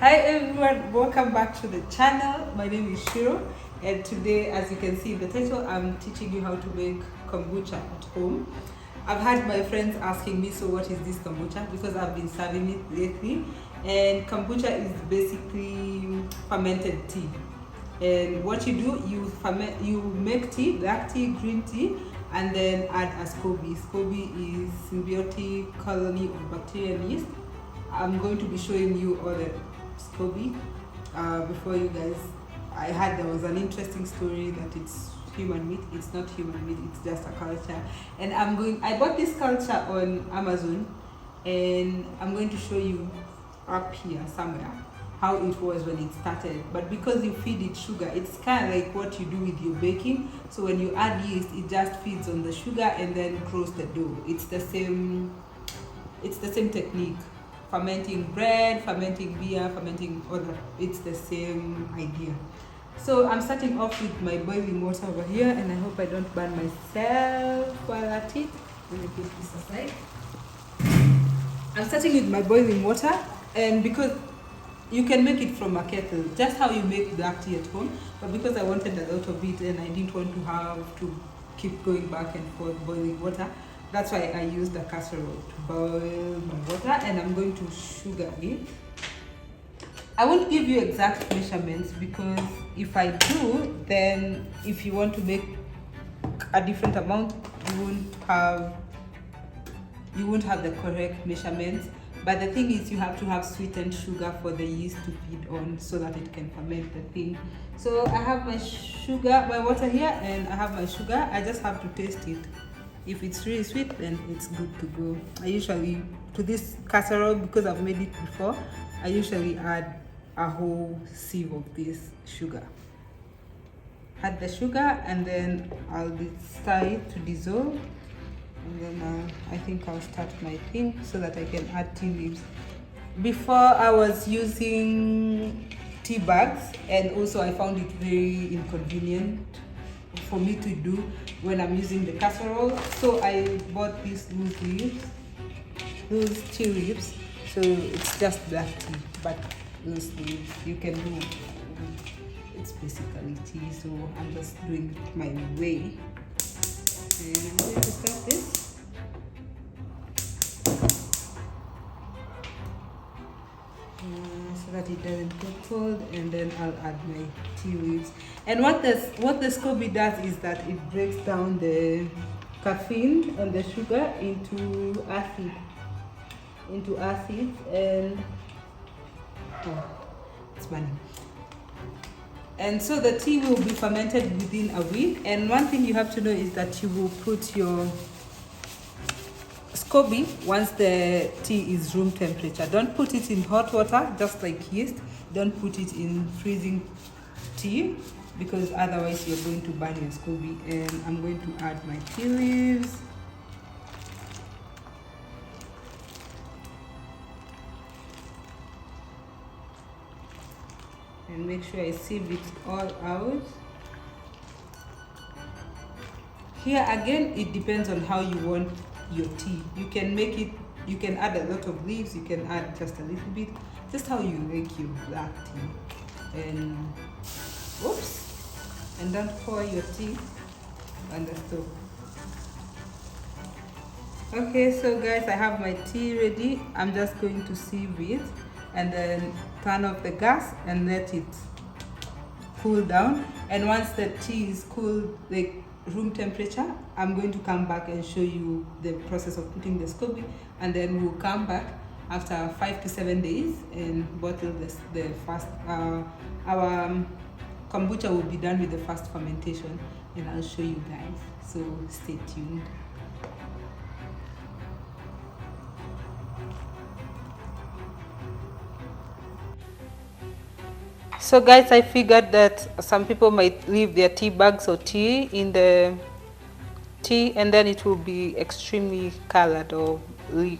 Hi everyone, welcome back to the channel. My name is Shiro, and today, as you can see in the title, I'm teaching you how to make kombucha at home. I've had my friends asking me, so what is this kombucha? Because I've been serving it lately, and kombucha is basically fermented tea. And what you do, you make tea, black tea, green tea, and then add a SCOBY. SCOBY is symbiotic colony of bacteria and yeast. I'm going to be showing you all the SCOBY before you guys. I heard there was an interesting story that it's human meat. It's not human meat, it's just a culture. And I bought this culture on Amazon, and I'm going to show you up here somewhere how it was when it started. But because you feed it sugar, it's kind of like what you do with your baking. So when you add yeast, it just feeds on the sugar and then grows the dough. It's the same technique. Fermenting bread, fermenting beer, fermenting other, it's the same idea. So I'm starting off with my boiling water over here, and I hope I don't burn myself while at it. Let me put this aside. I'm starting with my boiling water, and because you can make it from a kettle, just how you make black tea at home, but because I wanted a lot of it and I didn't want to have to keep going back and forth boiling water, that's why I used a casserole to boil my water, and I'm going to sugar it. I won't give you exact measurements, because if I do, then if you want to make a different amount, you won't have the correct measurements. But the thing is, you have to have sweetened sugar for the yeast to feed on so that it can ferment the thing. So I have my water here, and I have my sugar. I just have to taste it. If it's really sweet, then it's good to go. I usually, to this casserole, because I've made it before, I usually add a whole sieve of this sugar. Add the sugar, and then I'll stir it to dissolve. And then I think I'll start my thing so that I can add tea leaves. Before, I was using tea bags, and also I found it very inconvenient for me to do when I'm using the casserole. So I bought these loose tea leaves. So it's just black tea, but loose leaves. You can do, it's basically tea, so I'm just doing it my way. And I'm going to start this. So that it doesn't get cold, and then I'll add my tea leaves. And what the SCOBY does is that it breaks down the caffeine and the sugar into acids, and it's burning. And so the tea will be fermented within a week. And one thing you have to know is that you will put your SCOBY once the tea is room temperature. Don't put it in hot water, just like yeast. Don't put it in freezing tea, because otherwise you're going to burn your SCOBY. And I'm going to add my tea leaves. And make sure I sieve it all out. Here again, it depends on how you want your tea. You can add a lot of leaves, you can add just a little bit, just how you make your black tea. And and don't pour your tea on the stove. Okay, so guys, I have my tea ready. I'm just going to sieve it, and then turn off the gas and let it cool down. And once the tea is cool, like room temperature, I'm going to come back and show you the process of putting the SCOBY, and then we'll come back after 5 to 7 days and bottle the first. Our kombucha will be done with the first fermentation, and I'll show you guys. So stay tuned. So guys, I figured that some people might leave their tea bags or tea in the tea, and then it will be extremely colored or really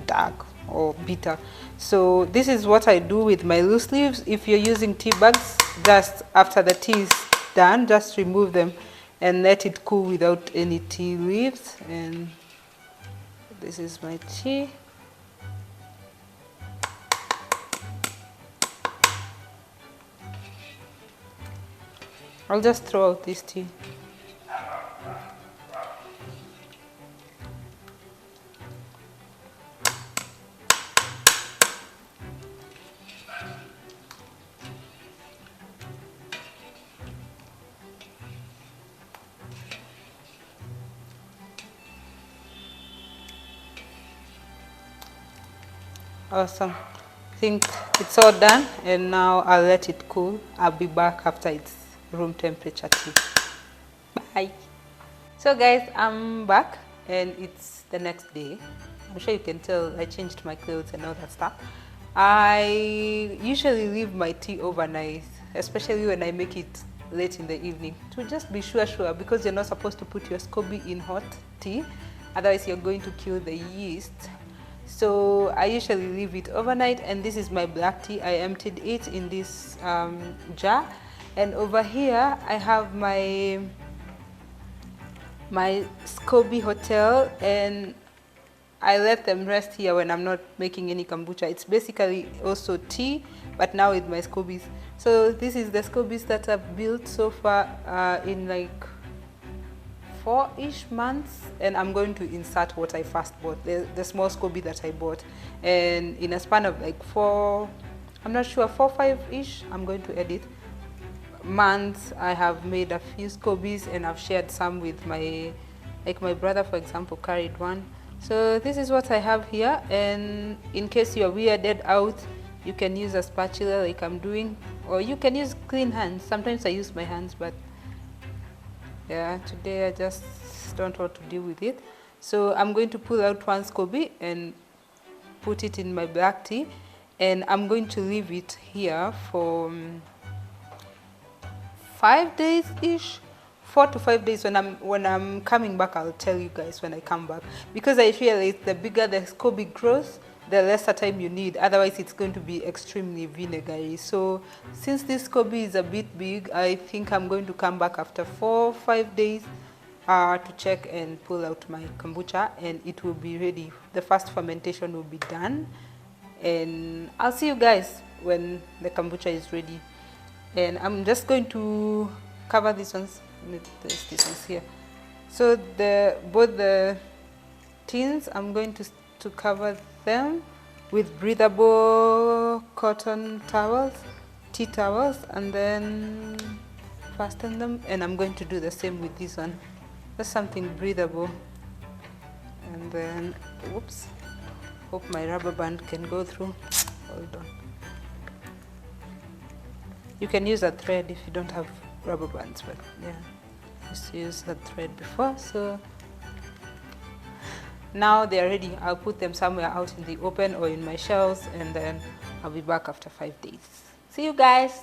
dark or bitter. So this is what I do with my loose leaves. If you're using tea bags, just after the tea is done, just remove them and let it cool without any tea leaves. And this is my tea. I'll just throw out this tea. Awesome. I think it's all done, and now I'll let it cool. I'll be back after it's room temperature tea. Bye. So guys, I'm back and it's the next day. I'm sure you can tell I changed my clothes and all that stuff. I usually leave my tea overnight, especially when I make it late in the evening, to just be sure, because you're not supposed to put your SCOBY in hot tea, otherwise you're going to kill the yeast. So I usually leave it overnight, and this is my black tea. I emptied it in this jar, and over here I have my SCOBY hotel, and I let them rest here when I'm not making any kombucha. It's basically also tea, but now with my SCOBYs. So this is the SCOBYs that I've built so far in like 4-ish months, and I'm going to insert what I first bought, the small SCOBY that I bought, and in a span of like 4, I'm not sure, 4-5-ish, I'm going to edit months, I have made a few SCOBYs, and I've shared some with my brother, for example, carried one. So this is what I have here, and in case you're weirded out, you can use a spatula like I'm doing, or you can use clean hands. Sometimes I use my hands, but yeah, today I just don't want to deal with it. So I'm going to pull out one SCOBY and put it in my black tea, and I'm going to leave it here for 5 days-ish, 4 to 5 days. When I'm coming back, I'll tell you guys when I come back, because I realize the bigger the SCOBY grows, the lesser time you need, otherwise it's going to be extremely vinegary. So since this SCOBY is a bit big, I think I'm going to come back after 4 or 5 days to check and pull out my kombucha, and it will be ready. The first fermentation will be done, and I'll see you guys when the kombucha is ready. And I'm just going to cover these ones. These ones here. So both the tins, I'm going to cover them with breathable cotton towels, tea towels, and then fasten them. And I'm going to do the same with this one. Just something breathable. And then, whoops, hope my rubber band can go through. Hold on. You can use a thread if you don't have rubber bands, but yeah, I used to use that thread before. So now they're ready. I'll put them somewhere out in the open or in my shelves, and then I'll be back after 5 days. See you guys.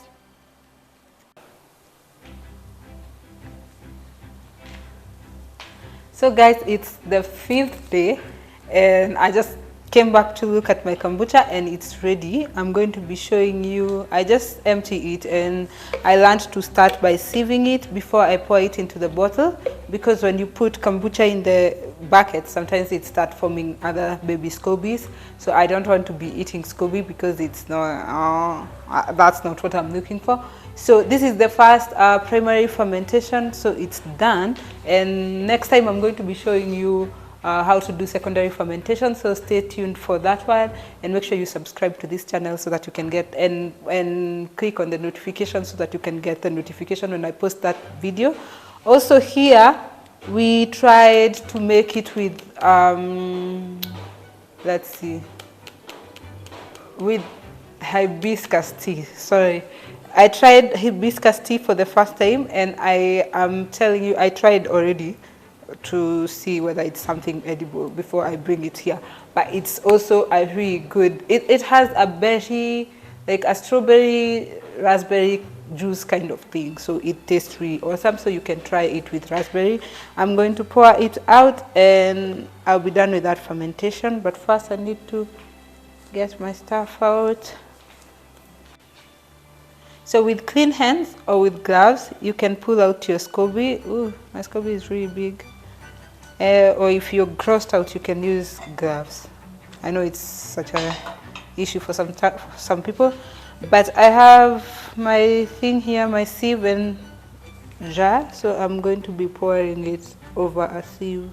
So guys, it's the 5th day, and I just came back to look at my kombucha, and it's ready. I'm going to be showing you. I just empty it, and I learned to start by sieving it before I pour it into the bottle, because when you put kombucha in the bucket, sometimes it starts forming other baby SCOBYs. So I don't want to be eating SCOBY, because it's not that's not what I'm looking for. So this is the first primary fermentation, so it's done, and next time I'm going to be showing you how to do secondary fermentation. So stay tuned for that one, and make sure you subscribe to this channel so that you can get and click on the notification so that you can get the notification when I post that video. Also here we tried to make it with let's see, with hibiscus tea. Sorry, I tried hibiscus tea for the first time, and I am telling you, I tried already to see whether it's something edible before I bring it here. But it's also a really good, it has a berry, like a strawberry raspberry juice kind of thing, so it tastes really awesome. So you can try it with raspberry. I'm going to pour it out, and I'll be done with that fermentation, but first I need to get my stuff out. So with clean hands or with gloves, you can pull out your SCOBY. Ooh, my SCOBY is really big. Or if you're grossed out, you can use gloves. I know it's such an issue for some people, but I have my thing here, my sieve, and jar, so I'm going to be pouring it over a sieve.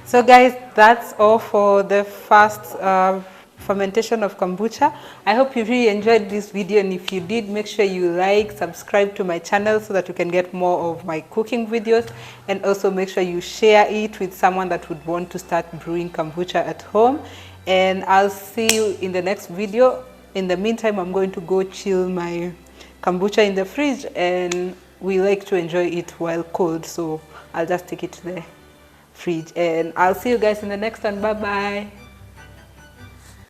So guys, that's all for the first fermentation of kombucha. I hope you really enjoyed this video, and if you did, make sure you like, subscribe to my channel so that you can get more of my cooking videos, and also make sure you share it with someone that would want to start brewing kombucha at home. And I'll see you in the next video. In the meantime, I'm going to go chill my kombucha in the fridge, and we like to enjoy it while cold, so I'll just take it to the fridge, and I'll see you guys in the next one. Bye bye.